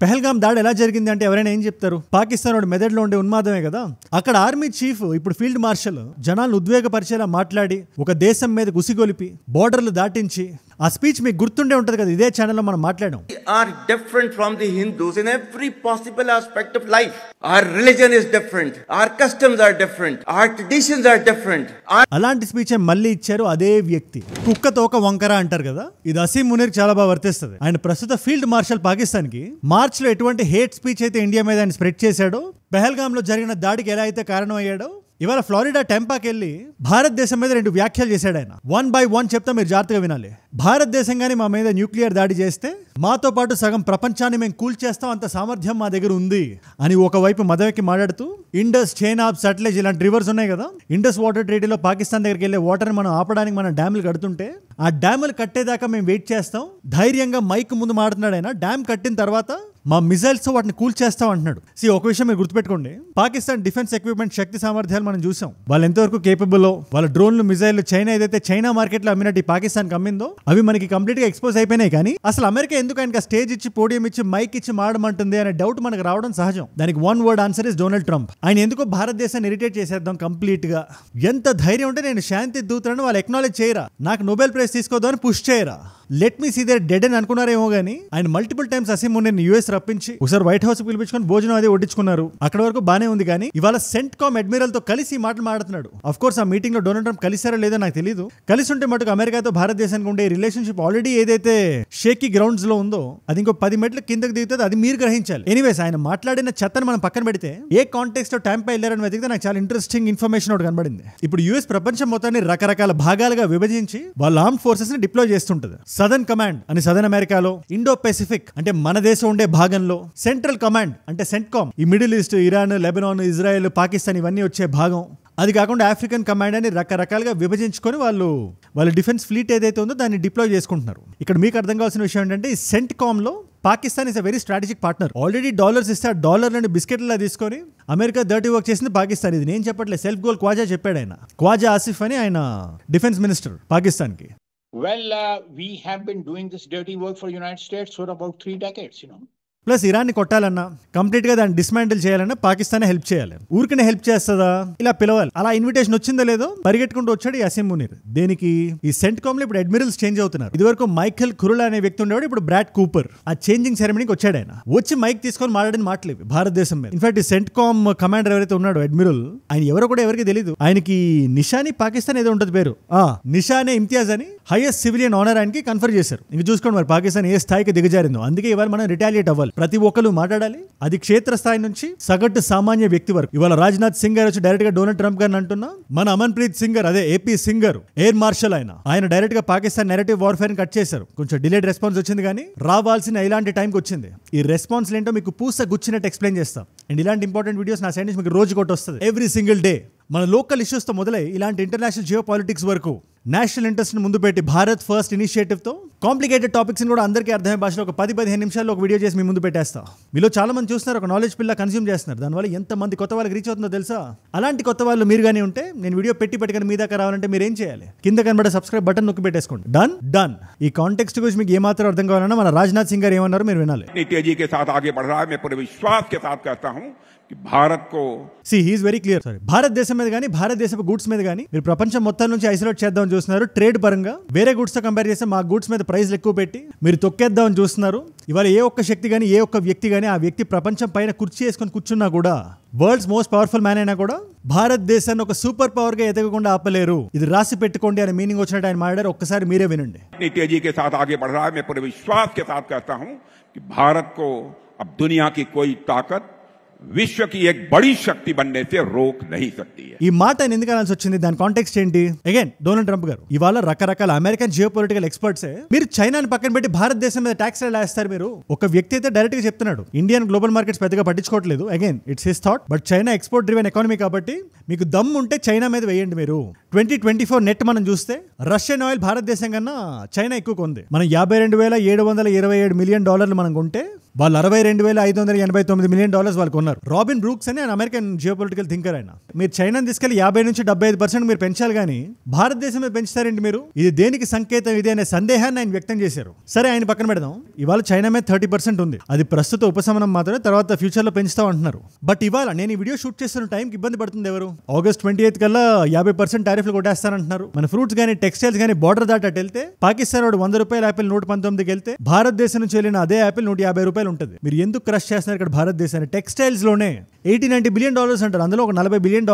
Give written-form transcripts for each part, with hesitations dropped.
పెహల్గాం దాడి ఎలా జరిగింది అంటే ఎవరైనా ఏం చెప్తారు? పాకిస్తాన్ వాడు మెదడులో ఉండే ఉన్మాదమే కదా. అక్కడ ఆర్మీ చీఫ్ ఇప్పుడు ఫీల్డ్ మార్షల్ జనాలను ఉద్వేగపరిచేలా మాట్లాడి ఒక దేశం మీద గుసిగొలిపి బోర్డర్లు దాటించి ఆ స్పీచ్ మీకు గుర్తుండే ఉంటది కదా, ఇదే ఛానల్లో మనం మాట్లాడాం. Are different from the Hindus in every possible aspect of life. Our religion is different. Our customs are different. Our traditions are different. అలాంటి స్పీచ్ మళ్ళీ ఇచ్చారు అదే వ్యక్తి. కుక్క తోక వంకర అంటారు కదా, ఇది అసీం మునీర్ చాలా బాగా వర్తిస్తుంది. ఆయన ప్రస్తుత ఫీల్డ్ మార్షల్ పాకిస్తాన్ కి మార్చ్ లో ఎటువంటి హేట్ స్పీచ్ అయితే ఇండియా మీద ఆయన స్ప్రెడ్ చేశాడో, పెహల్గామ్ లో జరిగిన దాడికి ఎలా అయితే కారణం అయ్యాడో, ఇవాళ ఫ్లోరిడా టెంపాకి వెళ్ళి భారతదేశం మీద 2 వ్యాఖ్యలు చేశాడు ఆయన. 1 by 1 చెప్తా, మీరు జాగ్రత్తగా వినాలి. భారతదేశం గానీ మా మీద న్యూక్లియర్ దాడి చేస్తే మాతో పాటు సగం ప్రపంచాన్ని మేము కూల్చేస్తాం, అంత సామర్థ్యం మా దగ్గర ఉంది అని ఒకవైపు మదవెక్కి మాట్లాడుతూ, ఇండస్, చైనాబ్, సట్లెజ్ ఇలాంటి రివర్స్ ఉన్నాయి కదా, ఇండస్ వాటర్ ట్రీటీలో పాకిస్తాన్ దగ్గరికి వెళ్ళే వాటర్ని మనం ఆపడానికి మనం డ్యాములు కడుతుంటే ఆ డ్యాములు కట్టేదాకా మేము వెయిట్ చేస్తాం, ధైర్యంగా మైక్ ముందు మాట్లాడుతున్నాడు ఆయన. డ్యామ్ కట్టిన తర్వాత మా మిజైల్స్ వాటిని కూల్చేస్తాం అంటున్నాడు. ఒక విషయం మీరు గుర్తుపెట్టుకోండి, పాకిస్తాన్ డిఫెన్స్ ఎక్విప్మెంట్ శక్తి సామర్థ్యాలు మనం చూసాం, వాళ్ళు ఎంతవరకు కేపబుల్, వాళ్ళ డ్రోన్లు, మిజైల్ చైనా ఏదైతే చైనా మార్కెట్ లో అమ్మినట్టు పాకిస్తాన్ అమ్మిందో అవి మనకి కంప్లీట్ గా ఎక్స్పోజ్ అయిపోయినాయి. కానీ అసలు అమెరికా ఎందుకు ఆయనకి స్టేజ్ ఇచ్చి, పోడియం ఇచ్చి, మైక్ ఇచ్చి మాడమంటుంది అనే డౌట్ మనకు రావడం సహజం. దానికి 1 word answer is Donald Trump. ఆయన ఎందుకో భారతదేశాన్ని ఇరిటేట్ చేసేద్దాం కంప్లీట్ గా. ఎంత ధైర్యం ఉంటే నేను శాంతి దూతలను వాళ్ళు ఎక్నాలెడ్జ్ చేయరా, నాకు నోబెల్ ప్రైజ్ తీసుకోవద్దు అని పుష్ చేయరా, let me see they're dead అని అనుకున్నారేమో గానీ ఆయన multiple times Asim Munir US రప్పించి ఒకసారి వైట్ హౌస్ పిలిపించుకొని భోజనం అదే వడ్డించుకున్నారు. అక్కడ వరకు బానే ఉంది. కానీ ఇవాళ సెంట్కామ్ అడ్మిరల్ తో కలిసి మాటలు మాడుతున్నాడు. అఫ్ కోర్స్ ఆ మీటింగ్ లో డొనాల్డ్ ట్రంప్ కలిసారో లేదో నాకు తెలియదు. కలిసి ఉంటే మటుకు అమెరికాతో భారతదేశానికి ఉండే రిలేషన్షిప్ ఆల్రెడీ ఏదైతే షేకీ గ్రౌండ్స్ లో ఉందో అది ఇంకో 10 మెట్లు కిందకి దిగుతుంది, అది మీరు గ్రహించాలి. ఎనీవేస్ ఆయన మాట్లాడిన చెత్తను మనం పక్కన పెడితే ఏ కాంటెక్స్ట్ లో టైంపై వెళ్ళారని వెతికితే నాకు చాలా ఇంట్రెస్టింగ్ ఇన్ఫర్మేషన్ ఒకటి కనబడింది. ఇప్పుడు యూఎస్ ప్రపంచం మొత్తాన్ని రకరకాల భాగాలుగా విభజించి వాళ్ళ ఆర్మ్డ్ ఫోర్సెస్ ని డిప్లాయ్ చేస్తుంటది. సదర్న్ కమాండ్ అని సదర్న్ అమెరికాలో, ఇండో పెసిఫిక్ అంటే మన దేశం ఉండే భాగంలో, సెంట్రల్ కమాండ్ అంటే సెంట్కామ్ ఈ middle east, Iran, Lebanon, Israel, Pakistan ఇవన్నీ వచ్చే భాగం, అది కాకుండా ఆఫ్రికన్ కమాండ్ అని రకరకాలుగా విభజించుకొని వాళ్ళ డిఫెన్స్ ఫ్లీట్ ఏదైతే ఉందో దాన్ని డిప్లాయ్ చేసుకుంటున్నారు. ఇక్కడ మీకు అర్థం కావాల్సిన విషయం ఏంటంటే ఈ సెంట్కామ్ లో Pakistan is a very strategic partner. Already dollars ఇస్తే ఆ డాలర్లను బిస్కెట్లా తీసుకొని అమెరికా డర్టీ వర్క్ చేసింది పాకిస్తాన్. ఇది నేను చెప్పట్లేదు, సెల్ఫ్ గోల్ ఖ్వాజా చెప్పాడు ఆయన. ఖ్వాజా ఆసిఫ్ అని ఆయన డిఫెన్స్ మినిస్టర్ పాకిస్తాన్ కి. Well, we have been doing this dirty work for the United States for about 3 decades, plus ఇరాన్ని కొట్టాలన్నా, కంప్లీట్ గా దాన్ని డిస్మాంటిల్ చేయాలన్నా పాకిస్తానే హెల్ప్ చేయాలి. ఊరికనే హెల్ప్ చేస్తుందా, ఇలా పిలవాలి. అలా ఇన్విటేషన్ వచ్చిందో లేదో పరిగెట్టుకుంటూ వచ్చాడు ఈ అసీం మునీర్. దేనికి? ఈ సెంట్కామ్ లో ఇప్పుడు అడ్మిరల్స్ చేంజ్ అవుతున్నారు. ఇదివరకు మైఖల్ ఖురులా అనే వ్యక్తి ఉండేవాడు, ఇప్పుడు బ్రాడ్ కూపర్. ఆ చేంజింగ్ సెరమనీకి వచ్చాడు ఆయన. వచ్చి మైక్ తీసుకొని మాట్లాడిన మాటలు భారతదేశం మీద. ఇన్ఫాక్ట్ ఈ సెంట్కామ్ కమాండర్ ఎవరైతే ఉన్నాడో అడ్మిరల్, ఆయన ఎవరో కూడా ఎవరికి తెలియదు. ఆయనకి నిషాని పాకిస్తాన్ ఏదో ఉంటుంది పేరు, నిషానే ఇమ్తియాజ్ అని హైయెస్ట్ సివిలియన్ ఆనర్ ఆయనకి కన్ఫర్ చేశారు. ఇంక చూసుకోండి మరి పాకిస్తాన్ ఏ స్థాయికి దిగజారిందో. అందుకే ఇవాళ మనం రిటాలియేట్ అవ్వాలి, ప్రతి ఒక్కరు మాట్లాడాలి. అది క్షేత్రస్థాయి నుంచి సగటు సామాన్య వ్యక్తి వరకు. ఇవాళ రాజ్నాథ్ సింగ్ గారు వచ్చి డైరెక్ట్ గా డొనాల్డ్ ట్రంప్ గారిని అంటున్నా, మన అమన్ ప్రీత్ సింగ్ గారు, అదే ఏపీ సింగర్, ఎయిర్ మార్షల్ ఆయన డైరెక్ట్ గా పాకిస్తాన్ నెరేటివ్ వార్ఫేర్ కట్ చేశారు. కొంచెం డిలేడ్ రెస్పాన్స్ వచ్చింది కానీ రావాల్సిన ఇలాంటి టైంకి వచ్చింది. ఈ రెస్పాన్స్ ఏంటో మీకు పూస గుచ్చినట్టు ఎక్స్ప్లెయిన్ చేస్తాం. అండ్ ఇలాంటి ఇంపార్టెంట్ వీడియోస్ నా సైడ్ నుంచి మీకు రోజు కొట్టి వస్తుంది, ఎవ్రీ సింగిల్ డే. మన లోకల్ ఇష్యూస్ తో మొదలై ఇలాంటి ఇంటర్నేషనల్ జియో పాలిటిక్స్ వరకు నేషనల్ ఇంట్రెస్ట్ ని ముందు పెట్టి భారత్ ఫస్ట్ ఇనిషియేటివ్ తో కాంప్లికేటెడ్ టాపిక్స్ కూడా అందరికీ అర్థమయ్యే భాషలో ఒక 10-15 నిమిషాల్లో ఒక వీడియో చేసి మీ ముందు పెట్టేస్తా. మీలో చాలా మంది చూస్తున్నారు, ఒక నాలెడ్జ్ పిల్ల కన్స్యూమ్ చేస్తున్నారు. దానివల్ల ఎంత మంది కొత్త వాళ్ళకి రీచ్ అవుతుందో తెలుసా? అలాంటి కొత్త వాళ్ళు మీరు కానీ ఉంటే, నేను వీడియో పెట్టుకొని మీ దాకా రావాలంటే మీరు ఏం చేయాలి? కింద కనబడే సబ్స్క్రైబ్ బటన్ నొక్కి పెట్టేసుకోండి. డన్. ఈ కాంటెక్స్ట్ గురించి మీకు ఏమాత్రం అర్థం కావాలన్నా మన రాజ్నాథ్ సింగ్ గారు ఏమన్నారు మీరు వినాలి. He is very clear. భారతదేశం మీద కానీ భారతదేశపు గూడ్స్ మీద కానీ మీరు ప్రపంచం మొత్తం నుంచి ఐసోలేట్ చేద్దామని చూస్తున్నారు. ట్రేడ్ పరంగా వేరే గూడ్స్ తో కంపేర్ చేస్తే మా గూడ్స్ మీద ప్రైస్లు ఎక్కువ పెట్టి మీరు తొక్కేద్దామని చూస్తున్నారు. ఇవాళ ఏ ఒక్క శక్తి కానీ ఏ ఒక్క వ్యక్తి కానీ ఆ వ్యక్తి ప్రపంచం పైన కుర్చీ వేసుకొని కూర్చున్నా కూడా, వరల్డ్స్ మోస్ట్ పవర్ఫుల్ మ్యాన్ అయినా కూడా భారతదేశాన్ని ఒక సూపర్ పవర్ గా ఎదగకుండా ఆపలేరు. ఇది రాసి పెట్టుకోండి అని మీనింగ్ వచ్చినట్టు ఆయన మాట్లాడారు. ఒక్కసారి మీరే వినండి. భారత్ को अब दुनिया की कोई ताकत विश्व की एक बड़ी शक्ति बनने से रोक नहीं सकती है. ఈ మాట ఎందుకు అనాల్సి వచ్చింది? దాని కాంటెక్స్ట్ ఏంటి? అగైన్ డొనాల్డ్ ట్రంప్ గారు ఇవాళ రకరకాల అమెరికన్ జియో పొలిటికల్ ఎక్స్పర్ట్స్ మీరు చైనాని పక్కన పెట్టి భారతదేశం మీద ట్యాక్స్ ఎలా వేస్తారు మీరు? ఒక వ్యక్తి అయితే డైరెక్ట్ గా చెప్తున్నాడు, ఇండియన్ గ్లోబల్ మార్కెట్స్ పెద్దగా పట్టించుకోవట్లేదు. Again it's his thought. But China export driven economy కాబట్టి మీకు దమ్ ఉంటే చైనా మీద వేయండి మీరు. 2024 నెట్ మనం చూస్తే రష్యన్ ఆయిల్ భారతదేశం కన్నా చైనా ఎక్కువ కొంది. మనం $52,727 మిలియన్ మనం కొంటే వాళ్ళు $62,589 మిలియన్ వాళ్ళకు ఉన్నారు. రాబిన్ బ్రూక్స్ అని ఆయన అమెరికన్ జియోపొలిటికల్ థింకర్. ఆయన మీరు చైనాని తీసుకెళ్లి 50 నుంచి 75% మీరు పెంచాలి కానీ భారతదేశం మీద పెంచుతారండి మీరు, ఇది దేనికి సంకేతం ఇది అనే సందేహాన్ని ఆయన వ్యక్తం చేశారు. సరే ఆయన పక్కన పెడదాం, ఇవాళ చైనా మీద 30% ఉంది, అది ప్రస్తుత ఉపశమనం మాత్రమే, తర్వాత ఫ్యూచర్ లో పెంచుతాం అంటున్నారు. బట్ ఇవాళ నేను ఈ వీడియో షూట్ చేస్తున్న టైంకి ఇబ్బంది పడుతుంది ఎవరు? August 28 కల్లా 50% టారిఫ్లు కొట్టేస్తారంటున్నారు. మన ఫ్రూట్స్ కానీ టెక్స్టైల్స్ కానీ బార్డర్ దాటి అటు వెళ్తే పాకిస్తాన్ వాడు ₹100 యాపిల్ 119కి వెళ్తే భారతదేశం నుంచి వెళ్ళిన అదే యాపిల్ ₹150 ఉంటుంది. మీరు ఎందుకు క్రష్ చేస్తున్నారు ఇక్కడ భారతదేశాన్ని? టెక్స్టైల్స్ లోనే $80-90 బిలియన్ అంటారు, అందులో ఒక $40 బిలియన్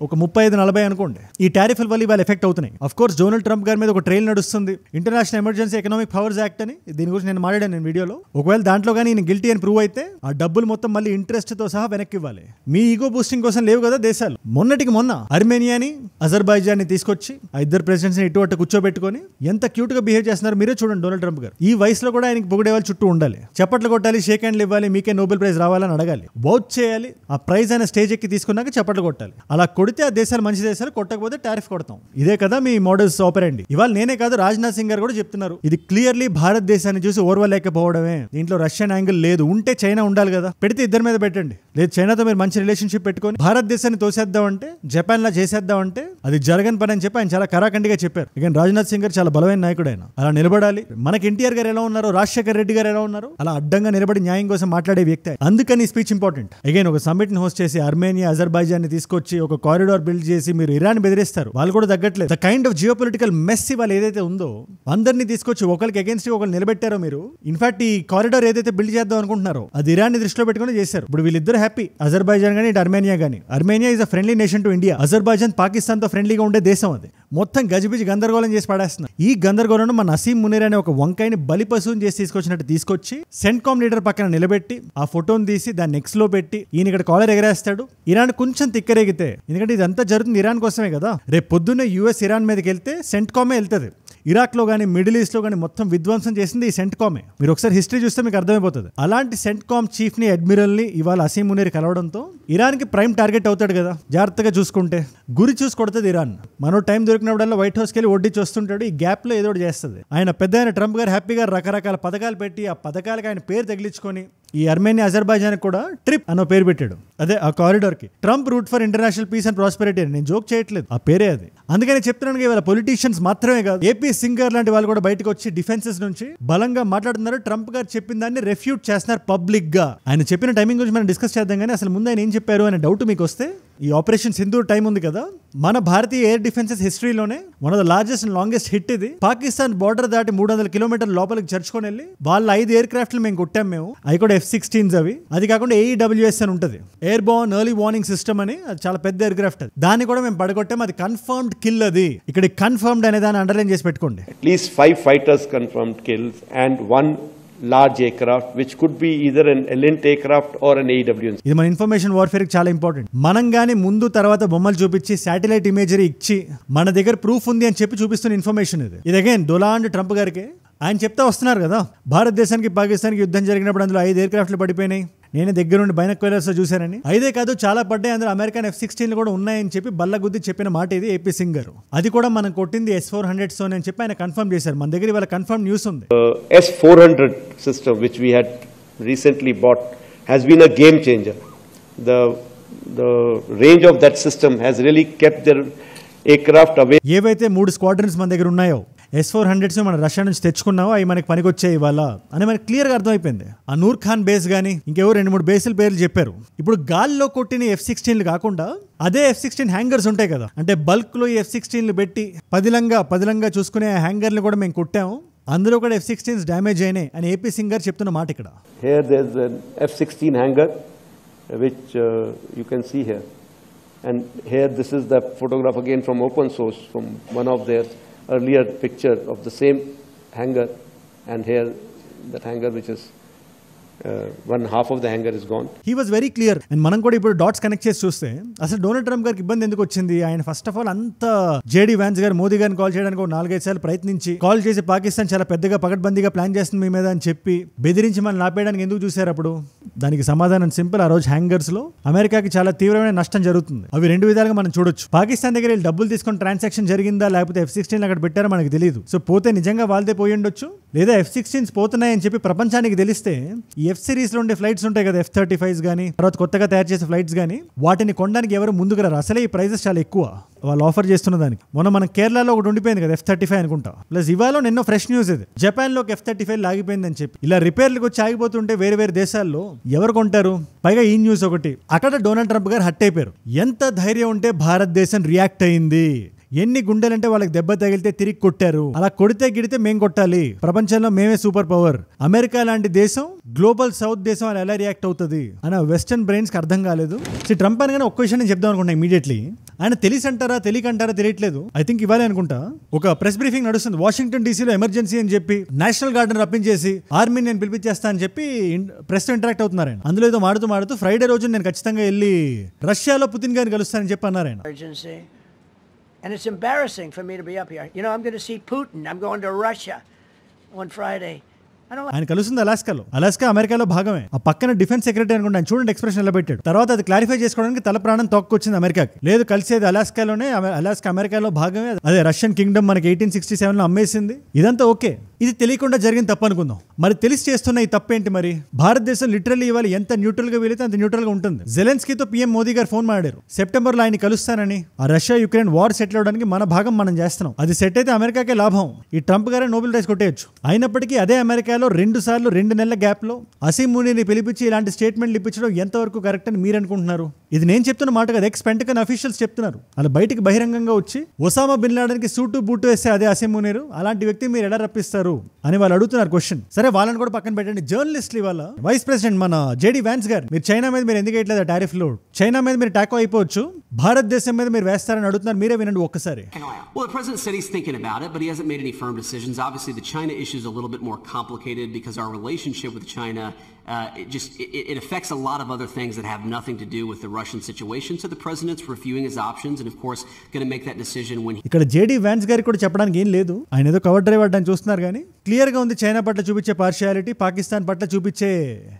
ఒక 35-40 అనుకోండి ఈ టారిఫ్ల వల్ల ఇవాళ ఎఫెక్ట్ అవుతున్నాయి. అఫ్ కోర్స్ డొనాల్డ్ ట్రంప్ గారి మీద ఒక ట్రైల్ నడుస్తుంది, international emergency economic powers act అని. దీని గురించి నేను మాట్లాడాను నేను వీడియోలో. ఒకవేళ దాంట్లో కానీ ఈయన గిల్టీ అని ప్రూవ్ అయితే ఆ డబ్బులు మొత్తం మళ్ళీ ఇంట్రెస్ట్ తో సహా వెనక్కి ఇవ్వాలి. మీ ఈగో బూస్టింగ్ కోసం లేవు కదా దేశాలు. మొన్నటికి మొన్న అర్మేనియాని అజర్బైజాన్ ని తీసుకొచ్చి ఆ ఇద్దరు ప్రెసిడెంట్స్ ని ఇటు అటు కూర్చోబెట్టుకొని ఎంత క్యూట్ గా బిహేవ్ చేస్తున్నారు మీరే చూడండి. డొనాల్డ్ ట్రంప్ గారు ఈ వయసులో కూడా ఆయనకి పొగిడే వాళ్ళు చుట్టూ ఉండాలి, చప్పట్లు కొట్టాలి, షేక్ హ్యాండ్లు ఇవ్వాలి, మీకే నోబెల్ ప్రైజ్ రావాలని అడగాలి, వౌచ్ చేయాలి, ఆ ప్రైజ్ అయిన స్టేజ్ ఎక్కి తీసుకున్నాక చప్పట్లు కొట్టాలి. అలా కొడితే ఆ దేశాలు మంచి దేశాలు, కొట్టకపోతే టారిఫ్ కొడతాం. ఇదే కదా మీ మోడల్స్ ఆపరండి. ఇవాళ నేనే కాదు రాజ్నాథ్ సింగ్ గారు కూడా చెప్తున్నారు, ఇది క్లియర్లీ భారతదేశాన్ని చూసి ఓర్వలేకపోవడమే, దీంట్లో రష్యన్ యాంగిల్ లేదు. ఉంటే చైనా ఉండాలి కదా, పెడితే ఇద్దరి మీద పెట్టండి. లేదు చైనాతో మీరు మంచి రిలేషన్షిప్ పెట్టుకొని భారతదేశాన్ని తోసేద్దామంటే, జపాన్ లా చేసేద్దామంటే అది జరగని పని అని చెప్పి ఆయన చాలా కరాఖండిగా చెప్పారు. ఇక రాజ్నాథ్ సింగ్ గారు చాలా బలమైన నాయకుడు, ఆయన అలా నిలబడాలి. మనకి ఎన్టీఆర్ గారు ఎలా ఉన్నారు, రాజశేఖర్ రెడ్డి గారు ఎలా ఉన్నారు, అలా అడ్డంగా నిలబడి న్యాయం కోసం మాట్లాడే వ్యక్తి. అందుకని ఈ స్పీచ్ ఇంపార్టెంట్. అగైన్ ఒక సమ్మిట్ ని హోస్ట్ చేసి అర్మేనియా అజర్బైజాన్ ని తీసుకొచ్చి ఒక కారిడార్ బిల్డ్ చేసి మీరు ఇరాన్ బెదిరిస్తారు, వాళ్ళు కూడా తగ్గట్లేదు. The kind of geopolitical mess వాళ్ళు ఏదైతే ఉందో అందరినీ తీసుకొచ్చి ఒకరికి అగేన్స్ట్ ఒకరు నిలబెట్టారో మీరు. ఇన్ఫాక్ట్ ఈ కారిడార్ ఏదైతే బిల్డ్ చేద్దాం అనుకుంటున్నారో అది ఇరాన్ ని దృష్టిలో పెట్టుకుని చేశారు. ఇప్పుడు వీళ్ళిద్దరు హ్యాపీ, అజర్బైజాన్ గానీ ఇటు అర్మేనియా గానీ. Armenia is a friendly nation to India, Azerbaijan Pakistan తో ఫ్రెండ్లీగా ఉండే దేశం. అది మొత్తం గజిబిజి గందరగోళం చేసి పడేస్తున్నారు. ఈ గందరగోళంలో మన నసీం మునీర్ అనే ఒక వంకాయని బలిపశువుని చేసి తీసుకొచ్చినట్టు తీసుకొచ్చి సెంట్కామ్ లీడర్ పక్కన నిలబెట్టి ఆ ఫోటోని తీసి దాన్ని నెక్స్ట్ లో పెట్టి ఈయన ఇక్కడ కాలర్ ఎగరేస్తాడు. ఇరాన్ కొంచెం తిక్కరేగితే, ఎందుకంటే ఇదంతా జరుగుతుంది ఇరాన్ కోసమే కదా, రేపు పొద్దున్న యుఎస్ ఇరాన్ మీదకి వెళ్తే సెంట్కామే వెళ్తుంది. ఇరాక్లో కానీ మిడిల్ ఈస్ట్లో కానీ మొత్తం విధ్వంసం చేసింది ఈ సెంట్కామే. మీరు ఒకసారి హిస్టరీ చూస్తే మీకు అర్థమైపోతుంది. అలాంటి సెంట్కామ్ చీఫ్ ని అడ్మిరల్ని ఇవాళ అసీం మునీర్ కలవడంతో ఇరాన్కి ప్రైమ్ టార్గెట్ అవుతాడు కదా. జాగ్రత్తగా చూసుకుంటే గురి చూసి కొడుతుంది ఇరాన్. మనో టైం దొరికినప్పుడల్లా వైట్ హౌస్కి వెళ్ళి వడ్డీ చూస్తుంటాడు, ఈ గ్యాప్ లో ఏదో చేస్తుంది. ఆయన పెద్ద ఆయన ట్రంప్ గారు హ్యాపీగా రకరకాల పథకాలు పెట్టి ఆ పథకాలకు ఆయన పేరు తగిలించుకొని ఈ అర్మేనియా అజర్బైజాన్ కూడా ట్రిప్ అన్న పేరు పెట్టాడు. అదే ఆ కారిడార్ కి Trump route for international peace and prosperity అని. నేను జోక్ చేయట్లేదు, ఆ పేరే అది. అందుకని చెప్తున్నాను, ఇవాళ పొలిటీషియన్స్ మాత్రమే కాదు, ఏపీ సింగర్ లాంటి వాళ్ళు కూడా బయటకు వచ్చి డిఫెన్సెస్ నుంచి బలంగా మాట్లాడుతున్నారు. ట్రంప్ గారు చెప్పిన దాన్ని రెఫ్యూట్ చేస్తున్నారు పబ్లిక్ గా. ఆయన చెప్పిన టైమింగ్ గురించి మనం డిస్కస్ చేద్దాం, కానీ అసలు ముందు ఆయన ఏం చెప్పారు అనే డౌట్ మీకు వస్తే, ఈ ఆపరేషన్ సింధూర్ టైం ఉంది కదా, మన భారతీయ ఎయిర్ డిఫెన్సెస్ హిస్టరీలోనే one of the largest and longest hit ఇది. పాకిస్తాన్ బార్డర్ దాటి 300 కిలోమీటర్ల లోపలికి చర్చుకొని వెళ్ళి వాళ్ళ 5 ఎయిర్ క్రాఫ్ట్లు మేము కొట్టాం. మేము అవి కూడా F-16s అవి. అది కాకుండా AEWS అని ఉంటుంది, air Born early warning system అని, అది చాలా పెద్ద ఎయిర్ క్రాఫ్ట్. అది దాన్ని కూడా మేము పడగొట్టాం. అది కన్ఫర్మ్డ్ కిల్. అది ఇక్కడ కన్ఫర్మ్డ్ అనే దాన్ని అండర్లైన్ చేసి పెట్టుకోండి. At least 5 fighters confirmed kills and 1 large aircraft which could be either an Elint aircraft or an AEW. ఇది మన ఇన్ఫర్మేషన్ వార్ఫేర్ కి చాలా ఇంపార్టెంట్. మనం గానీ ముందు తర్వాత బొమ్మలు చూపించి శాటిలైట్ ఇమేజరీ ఇచ్చి మన దగ్గర ప్రూఫ్ ఉంది అని చెప్పి చూపిస్తున్న ఇన్ఫర్మేషన్ ఇది. ఇది అగైన్ డొనాల్డ్ ట్రంప్ గారికి ఆయన చెప్తా వస్తున్నారు కదా, భారతదేశానికి పాకిస్తాన్కి యుద్ధం జరిగినప్పుడు అందులో 5 ఎయిర్ క్రాఫ్ట్లు పడిపోయినాయి, నేను దగ్గర నుండి బైనాక్యులర్స్ చూశానని. 5 కాదు చాలా పడ్డాయి, అందులో అమెరికన్ F-16 కూడా ఉన్నాయని చెప్పి బల్లగుద్ది చెప్పిన మాట ఇది ఏపీ సింగ్ గారు. అది కూడా మనం కొట్టింది S-400 అని చెప్పి ఆయన కన్ఫర్మ్ చేశారు. మన దగ్గర ఇవాళ కన్ఫర్మ్ న్యూస్ ఉంది. S-400 system which we had recently bought has been a game changer. The range of that system has really kept their aircraft away. ఏవైతే 3 స్క్వాడ్రన్స్ మన దగ్గర ఉన్నాయో S-400 మన రష్యా నుంచి తెచ్చుకున్నావో అవి మనకి పనికొచ్చాయి ఇవాళ అని మనకి క్లియర్గా అర్థమైపోయింది. ఆ నూర్ ఖాన్ బేస్ కానీ ఇంకెవో 2-3 బేసుల పేర్లు చెప్పారు. ఇప్పుడు గాల్లో కొట్టిన F-16 కాకుండా అదే F-16 హ్యాంగర్స్ ఉంటాయి కదా, అంటే బల్క్ లో ఈ F-16 పెట్టి పదిలంగా చూసుకునే హ్యాంగర్లు కూడా మేము కొట్టాము, అందులో కూడా F-16s డ్యామేజ్ అయినాయి అని ఏపీ సింగ్ గారు చెప్తున్న మాట ఇక్కడ. Here there is an F-16 hangar which you can see here, and here this is the photograph again from open source from one of their earlier picture of the same hangar, and here that hangar which is one half of the hangar is gone. He was very clear. And మనం కూడా ఇప్పుడు dots connect చేసి చూస్తే అసలు Donald Trump గారికి ఇబ్బంది ఎందుకు వచ్చింది? ఆయన ఫస్ట్ ఆఫ్ ఆల్ అంత జేడీ వ్యాన్స్ గారు మోదీ గారిని కాల్ చేయడానికి 4-5 సార్లు ప్రయత్నించి కాల్ చేసి పాకిస్తాన్ చాలా పెద్దగా పకడ్బందీగా ప్లాన్ చేస్తుంది మీ మీద అని చెప్పి బెదిరించి మనం ఆపేయడానికి ఎందుకు చూశారు? అప్పుడు దానికి సమాధానం సింపుల్. ఆ రోజు హ్యాంగర్స్ లో అమెరికాకి చాలా తీవ్రమైన నష్టం జరుగుతుంది. అవి 2 విధాలుగా మనం చూడొచ్చు. పాకిస్తాన్ దగ్గర డబ్బులు తీసుకొని ట్రాన్సాక్షన్ జరిగిందా లేకపోతే F-16 అక్కడ పెట్టారో మనకి తెలియదు. సో పోతే నిజంగా వాళ్ళదే పోయి ఉండొచ్చు, లేదా F-16s పోతున్నాయని చెప్పి ప్రపంచానికి తెలిస్తే ఈ F సిరీస్ లో ఉండే ఫ్లైట్స్ ఉంటాయి కదా, F-35s గానీ తర్వాత కొత్తగా తయారు చేసే ఫ్లైట్స్ గానీ వాటిని కొనడానికి ఎవరు ముందుకు రారు. అసలే ఈ ప్రైజెస్ చాలా ఎక్కువ వాళ్ళు ఆఫర్ చేస్తున్న దానికి. మొన్న మన కేరళలో ఒకటి ఉండిపోయింది కదా F-35 అనుకుంటా. ప్లస్ ఇవాళ నిన్నో ఫ్రెష్ న్యూస్ ఇది, జపాన్ లోకి F-35 లాగిపోయిందని చెప్పి. ఇలా రిపేర్లకు వచ్చి ఆగిపోతుంటే వేరే వేరే దేశాల్లో ఎవరు కొంటారు? పైగా ఈ న్యూస్ ఒకటి, అక్కడ డొనాల్డ్ ట్రంప్ గారు హట్ అయిపోయారు. ఎంత ధైర్యం ఉంటే భారతదేశం రియాక్ట్ అయింది, ఎన్ని గుండెలంటే వాళ్ళకి దెబ్బ తగిలితే తిరిగి కొట్టారు, అలా కొడితే గిడితే మేం కొట్టాలి, ప్రపంచంలో మేమే సూపర్ పవర్, అమెరికా లాంటి దేశం గ్లోబల్ సౌత్ దేశం అలా ఎలా రియాక్ట్ అవుతుంది అని వెస్టర్న్ బ్రెయిన్స్ కి అర్థం కాలేదు. ట్రంప్ అనగానే ఒక్క విషయం నేను చెప్దాం అనుకుంటా ఇమీడియట్లీ. ఆయన తెలిసి అంటారా తెలియకంటారా తెలియట్లేదు. ఐ థింక్ ఇవ్వాలి అనుకుంటా ఒక ప్రెస్ బ్రీఫింగ్ నడుస్తుంది వాషింగ్టన్ డీసీలో ఎమర్జెన్సీ అని చెప్పి నేషనల్ గార్డెన్ రప్పించేసి ఆర్మీని నేను పిలిపించేస్తా అని చెప్పి ప్రెస్ తో ఇంటరాక్ట్ అవుతున్నారు ఆయన. అందులో ఏదో మాడుతూ ఫ్రైడే రోజు నేను ఖచ్చితంగా వెళ్ళి రష్యాలో పుతిన్ గారిని కలుస్తానని చెప్పి అన్నారు ఆయన. And it's embarrassing for me to be up here. You know, I'm going to see Putin. I'm going to Russia on Friday. ఆయన కలుస్తుంది అలాస్కాలో. అలాస్కా అమెరికాలో భాగమే. ఆ పక్కన డిఫెన్స్ సెక్రటరీ అనుకుంటా, చూడండి ఎక్స్ప్రెషన్ ఎలా పెట్టాడు. తర్వాత అది క్లారిఫై చేసుకోవడానికి తల ప్రాణం తొక్కొచ్చింది అమెరికాకి. లేదు కలిసేది అలాస్కాలోనే, అలాస్కా అమెరికాలో భాగమే, అదే రష్యన్ కింగ్డమ్ మనకి 1867లో అమ్మేసింది. ఇదంతా ఓకే, ఇది తెలియకుండా జరిగిన తప్పు అనుకుందాం. మరి తెలిసి చేస్తున్న ఈ తప్పేంటి? మరి భారతదేశం లిటరల్లీ ఇవాళ ఎంత న్యూట్రల్ గా వీలైతే అంత న్యూట్రల్ గా ఉంటుంది. జెలెన్స్కీతో పీఎం మోదీ గారు ఫోన్ మాట్లాడారు. సెప్టెంబర్ లో ఆయన కలుస్తానని, ఆ రష్యా యుక్రెయిన్ వార్ సెటిల్ అవడానికి మన భాగం మనం చేస్తున్నాం. అది సెట్ అయితే అమెరికాకే లాభం. ఈ ట్రంప్ గారే నోబెల్ ప్రైజ్ కొట్టేయచ్చు. అయినప్పటికీ అదే అమెరికాలో 2 సార్లు 2 నెలల గ్యాప్ లో అసీం మునీర్ని పిలిపించి ఇలాంటి స్టేట్మెంట్లు ఇప్పించడం ఎంతవరకు కరెక్ట్ అని మీరు అనుకుంటున్నారు? ఇది నేను చెప్తున్న మాట కదా, ఎక్స్ పెంటగన్ అఫీషియల్స్ చెప్తున్నారు. అలా బయటికి బహిరంగంగా వచ్చి ఒసామా బిన్ లాడెన్ కి సూటు బూటు వేస్తే అదే అసీం మునీర్, అలాంటి వ్యక్తి మీరు ఎలా రప్పిస్తారు అని వాళ్ళు అడుగుతున్నారు క్వశ్చన్. సరే వాళ్ళని కూడా పక్కన పెట్టండి. జర్నలిస్టులు ఇవాళ వైస్ ప్రెసిడెంట్ మన జేడీ వ్యాన్స్ గారు, మీరు చైనా మీద మీరు ఎందుకు వేయట్లేదు టారిఫ్ లోడ్, చైనా మీద మీరు టాకో అయిపోవచ్చు, భారతదేశం మీద మీరు వేస్తారని అడుగుతున్నారు. మీరే వినండి ఒక్కసారి. Well, the president said he's thinking about it, but he hasn't made any firm decisions. Obviously, the China issue is a little bit more complicated because our relationship with China it affects a lot of other things that have nothing to do with the Russian situation. So the president's reviewing his options and of course going to make that decision when ఇక్కడ JD Vance గారికి కూడా చెప్పడానికి ఏం లేదు. ఆయన ఏదో cover drive అడ్డానికి చూస్తున్నారు కానీ క్లియర్ గా ఉంది చైనా పట్ల చూపించే పార్షియాలిటీ, పాకిస్తాన్ పట్ల చూపించే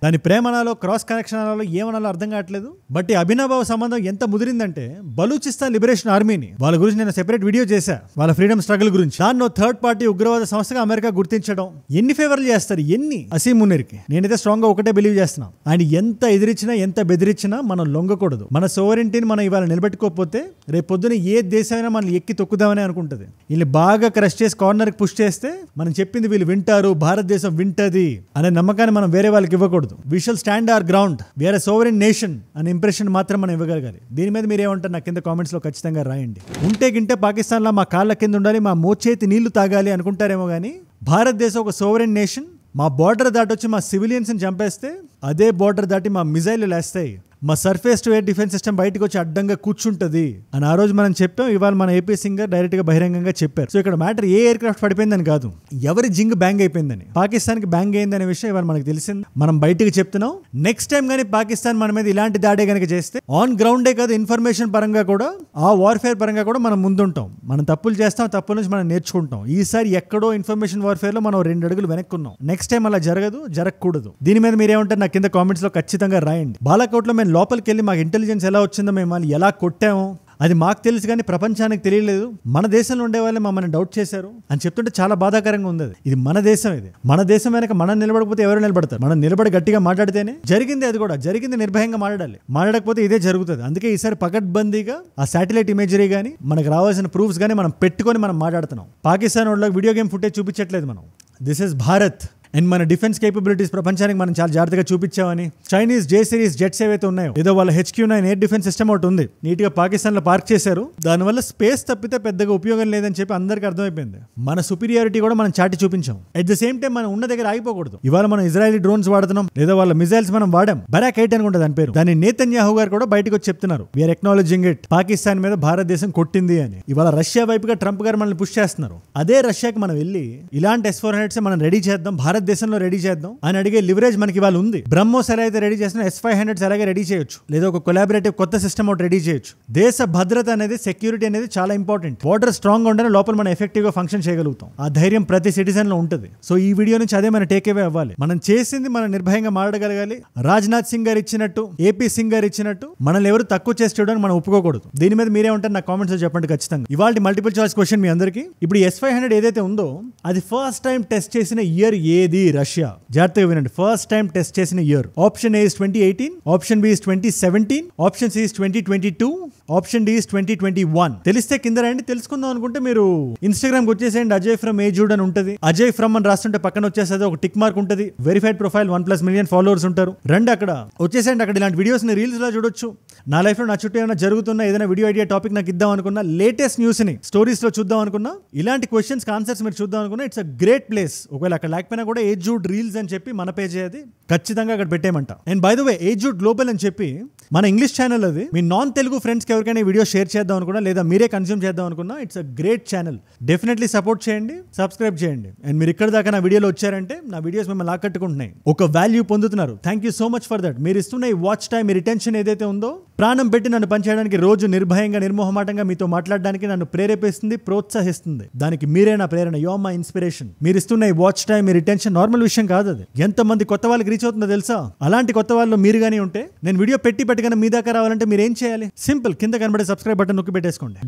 దాని ప్రేమనాలో క్రాస్ కనెక్షన్ అనాలో ఏమనాలో అర్థం కావట్లేదు. బట్ ఈ అభినవ సంబంధం ఎంత ముదిరిందంటే బలూచిస్తాన్ లిబరేషన్ ఆర్మీని, వాళ్ళ గురించి నేను సెపరేట్ వీడియో చేశా, వాళ్ళ ఫ్రీడమ్ స్ట్రగుల్ గురించి. దాన్ని థర్డ్ పార్టీ ఉగ్రవాద సంస్థగా అమెరికా గుర్తించడం, ఎన్ని ఫేవర్లు చేస్తారు, ఎన్ని అసీం మునీర్కి. నేనైతే స్ట్రాంగ్ గా ఒకటే బిలీవ్ చేస్తున్నాం, ఆయన ఎంత ఎదిరించినా ఎంత బెదిరించినా మనం లొంగకూడదు. మన సోవరెంటీని మనం ఇవాళ నిలబెట్టుకోకపోతే రేపు పొద్దున ఏ దేశమైనా మనం ఎక్కి తొక్కుదామని అనుకుంటుంది. వీళ్ళు బాగా క్రష్ చేసి కార్నర్కి పుష్ చేస్తే మనం చెప్పింది వీళ్ళు వింటారు, భారతదేశం వింటది అనే నమ్మకాన్ని మనం వేరే వాళ్ళకి ఇవ్వకూడదు. We shall stand our ground, we are a sovereign nation అనే ఇంప్రెషన్ మాత్రం మనం ఇవ్వగలగాలి. దీని మీద మీరు ఏమంటారు నాకు కింద కామెంట్స్ లో ఖచ్చితంగా రాయండి. ఉంటే గింటే పాకిస్తాన్ లో మా కాళ్ళ కింద ఉండాలి, మా మోచేతి నీళ్లు తాగాలి అనుకుంటారేమో కానీ భారతదేశం ఒక సోవరెన్ నేషన్. మా బార్డర్ దాటొచ్చి మా సివిలియన్స్ని చంపేస్తే అదే బార్డర్ దాటి మా మిజైల్ లేస్తాయి, మా surface to air defence system బయటకు వచ్చి అడ్డంగా కూర్చుంటది అని ఆ రోజు మనం చెప్పాం. ఇవాళ మన ఏపీ సింగర్ డైరెక్ట్ గా బహిరంగంగా చెప్పారు. సో ఇక్కడ మ్యాటర్ ఏ ఎయిర్ క్రాఫ్ట్ పడిపోయిందని కాదు, ఎవరి జింగ్ బ్యాంగ్ అయిపోయిందని, పాకిస్తాన్ కి బ్యాంగ్ అయిందనే విషయం ఇవాళ మనకు తెలిసింది. మనం బయటకు చెప్తున్నాం. నెక్స్ట్ టైం కానీ పాకిస్తాన్ మన మీద ఇలాంటి దాడే కనుక చేస్తే ఆన్ గ్రౌండే కాదు ఇన్ఫర్మేషన్ పరంగా కూడా, ఆ వార్ఫేర్ పరంగా కూడా మనం ముందుంటాం. మనం తప్పులు చేస్తాం, తప్పుల నుంచి మనం నేర్చుకుంటాం. ఈసారి ఎక్కడో ఇన్ఫర్మేషన్ వార్ఫేర్ లో మనం 2 అడుగులు వెనక్కున్నాం. నెక్స్ట్ టైం అలా జరగదు, జరగకూడదు. దీని మీద మీరేమంటారు నాకు కింద కామెంట్స్ లో ఖచ్చితంగా రాయండి. బాలాకోట్లో మేము లోపలికి వెళ్ళి మాకు ఇంటెలిజెన్స్ ఎలా వచ్చిందో, మేము వాళ్ళు ఎలా కొట్టామో అది మాకు తెలుసు కానీ ప్రపంచానికి తెలియలేదు. మన దేశంలో ఉండే వాళ్ళే మమ్మల్ని డౌట్ చేశారు అని చెప్తుంటే చాలా బాధాకరంగా ఉంది. ఇది మన దేశం, ఇది మన దేశం వెనక మనం నిలబడకపోతే ఎవరు నిలబడతారు? మనం నిలబడి గట్టిగా మాట్లాడితేనే జరిగింది. అది కూడా జరిగింది, నిర్భయంగా మాట్లాడాలి. మాట్లాడకపోతే ఇదే జరుగుతుంది. అందుకే ఈసారి పకడ్బందీగా ఆ శాటిలైట్ ఇమేజరీ కానీ మనకు రావాల్సిన ప్రూఫ్స్ కానీ మనం పెట్టుకొని మనం మాట్లాడుతున్నాం. పాకిస్తాన్ వాళ్ళకి వీడియో గేమ్ ఫుటేజ్ చూపించట్లేదు మనం. దిస్ ఇస్ భారత్ అండ్ మన డిఫెన్స్ కేపబిలిటీస్ ప్రపంచానికి మనం చాలా జాగ్రత్తగా చూపించామని. చైనీస్ జే సిరీస్ జెట్స్ ఏవైతే ఉన్నాయో, ఏదో వాళ్ళ HQ-9 ఎయిర్ డిఫెన్స్ సిస్టమ్ ఒకటి ఉంది, నీట్ గా పాకిస్తాన్ లో పార్క్ చేశారు. దానివల్ల స్పేస్ తప్పితే పెద్దగా ఉపయోగం లేదని చెప్పి అందరికీ అర్థమైపోయింది. మన సుపీరియారిటీ కూడా మనం చాటి చూపించాం. అట్ ద సేమ్ టైం మనం ఉన్న దగ్గర ఆగిపోకూడదు. ఇవాళ మనం ఇజ్రాయలీ డ్రోన్స్ వాడుతున్నాం, లేదా వాళ్ళ మిజైల్స్ మనం వాడాం. బరాక్ 8 అనుకుంటా దాని పేరు. దాన్ని నేతన్యాహు గారు కూడా బయటకు వచ్చి చెప్తున్నారు, వీఆర్ ఎక్నాలజింగ్ ఇట్, పాకిస్తాన్ మీద భారతదేశం కొట్టింది అని. ఇవాళ రష్యా వైపుగా ట్రంప్ గారు మనల్ని పుష్ చేస్తున్నారు. అదే రష్యాకి మనం వెళ్ళి ఇలాంటి S-400s మనం రెడీ చేద్దాం, భారతదేశంలో రెడీ చేద్దాం అని అడిగే లివరేజ్ మనకి ఇవాళ ఉంది. బ్రహ్మోస్ ఎలా అయితే రెడీ చేసిన S-500 అలాగే రెడీ చేయొచ్చు, లేదా ఒక కొలాబరేటివ్ కొత్త సిస్టమ్ ఒకటి రెడీ చేయొచ్చు. దేశ భద్రత అనేది, సెక్యూరిటీ అనేది చాలా ఇంపార్టెంట్. బార్డర్ స్ట్రాంగ్ ఉంటేనే లోపల మనం ఎఫెక్టివ్ గా ఫంక్షన్ చేయగలుగుతాం. ఆ ధైర్యం ప్రతి సిటిజన్ లో ఉంటుంది. సో ఈ వీడియో నుంచి అదే మన టేక్ అవే అవ్వాలి. మనం చేసింది మనం నిర్భయంగా మాట్లాడగలగాలి. రాజ్నాథ్ సింగ్ గారు ఇచ్చినట్టు, AP సింగ్ గారు ఇచ్చినట్టు మనల్ని ఎవరు తక్కువ చేసి చూడడానికి మనం ఒప్పుకోకూడదు. దీని మీద మీరే ఉంటారు నాకు కామెంట్స్ లో చెప్పండి ఖచ్చితంగా. ఇవాళ మల్టిపుల్ చాయిస్ క్వశ్చన్ మీ అందరికి. ఇప్పుడు S-500 ఏదైతే ఉందో అది ఫస్ట్ టైం టెస్ట్ చేసిన ఇయర్ ఏది? రష్యా. జాగ్రత్తగా వినండి. ఫస్ట్ టైం టెస్ట్ చేసిన year. Option A is 2018, option B is 2017, option C is 2022, option D is 2021. తెలిస్తే కింద రండి. తెలుసుకుందాం అనుకుంటే మీరు ఇన్స్టాగ్రామ్ వచ్చేసేయండి. అజయ్ ఫ్రమ్ ఏజూడ్ అని ఉంటుంది. అజయ్ ఫ్రమ్ అని రాస్తుంటే పక్కన వచ్చేసేది ఒక టిక్ మార్క్ ఉంటుంది. వెరిఫైడ్ ప్రొఫైల్ 1+ మిలియన్ ఫాలోవర్స్ ఉంటారు. రండి అక్కడ వచ్చేసేయండి. అక్కడ ఇలాంటి వీడియోస్ ని రీల్స్ లో చూడొచ్చు. నా లైఫ్ లో నా చుట్టూ ఏమైనా జరుగుతున్నా, ఏదైనా వీడియో ఐడియా టాపిక్ నాకు ఇద్దాం అనుకున్నా, లేటెస్ట్ న్యూస్ ని స్టోరీస్ లో చూద్దాం అనుకున్నా, ఇలాంటి క్వశ్చన్స్ ఆన్సర్స్ మీరు చూద్దాం అనుకున్నా, ఇట్స్ అ గ్రేట్ ప్లేస్. ఒకవేళ అక్కడ లేకపోయినా కూడా ఏజూడ్ రీల్స్ అని చెప్పి మన పేజ్ అది ఖచ్చితంగా అక్కడ పెట్టేయమంట. అండ్ బై ద వే ఏజూడ్ గ్లోబల్ అని చెప్పి మన ఇంగ్లీష్ ఛానల్ అది. మీ నాన్ తెలుగు ఫ్రెండ్స్కి ఎవరికైనా వీడియో షేర్ చేద్దాం అనుకున్నా, లేదా మీరే కన్స్యూమ్ చేద్దాం అనుకున్నా, it's a great channel. Definitely support చేయండి, సబ్స్క్రైబ్ చేయండి. అండ్ మీరు ఇక్కడ దాకా నా వీడియోలో వచ్చారంటే నా వీడియోస్ మిమ్మల్ని ఆకట్టుకుంటున్నాయి, ఒక వాల్యూ పొందుతున్నారు. Thank you so much for that. మీరు ఇస్తున్న ఈ వాచ్ టైం, మీ రిటెన్షన్ ఏదైతే ఉందో, ప్రాణం పెట్టి నన్ను పనిచేయడానికి, రోజు నిర్భయంగా నిర్మోహమాటంగా మీతో మాట్లాడడానికి నన్ను ప్రేరేపిస్తుంది, ప్రోత్సహిస్తుంది. దానికి మీరే నా ప్రేరణ. You are my inspiration. మీరు ఇస్తున్న ఈ వాచ్ టైం, మీ రిటెన్షన్ నార్మల్ విషయం కాదు. అది ఎంతమంది కొత్త వాళ్ళకి రీచ్ అవుతుందో తెలుసా? అలాంటి కొత్త వాళ్ళు మీరు గానీ ఉంటే, నేను వీడియో పెట్టగానే మీ దాకా రావాలంటే మీరు ఏం చేయాలి? సింపుల్, కింద కనబడే సబ్స్క్రైబ్ బటన్ నొక్కి పెట్టేసుకోండి.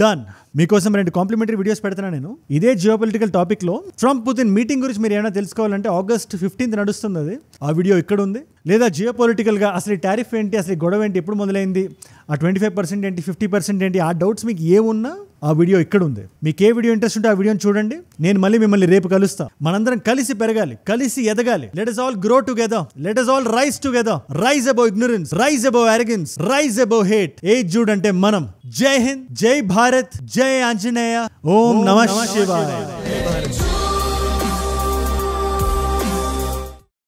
డన్. మీకోసం 2 కాంప్లిమెంటరీ వీడియోస్ పెడతాను నేను. ఇదే జియోపొలిటికల్ టాపిక్ లో ట్రంప్ పుతిన్ మీటింగ్ గురించి మీరు ఏమైనా తెలుసుకోవాలంటే August 15th నడుస్తుంది అది. ఆ వీడియో ఇక్కడ ఉంది. లేదా జియోపొలిటికల్ గా అసలు టారిఫ్ ఏంటి, అసలు గొడవ ఏంటి, ఎప్పుడు మొదలైంది, ఆ 25% ఏంటి, 50% ఏంటి, ఆ డౌట్స్ మీకు ఏమున్నా ఆ వీడియో ఇక్కడ ఉంది. మీకు ఏ వీడియో ఇంట్రెస్ట్ ఉంటే ఆ వీడియోని చూడండి. నేను మళ్ళీ మిమ్మల్ని రేపు కలుస్తా. మనందరం కలిసి పెరగాలి, కలిసి ఎదగాలి. Let us all grow together. Let us all rise together. Rise above ignorance, rise above arrogance, rise above hate. ఏజూడ్ అంటే మనం. జై హింద్, జై భారత్, జై ఆంజనేయ, ఓం నమః శివాయ.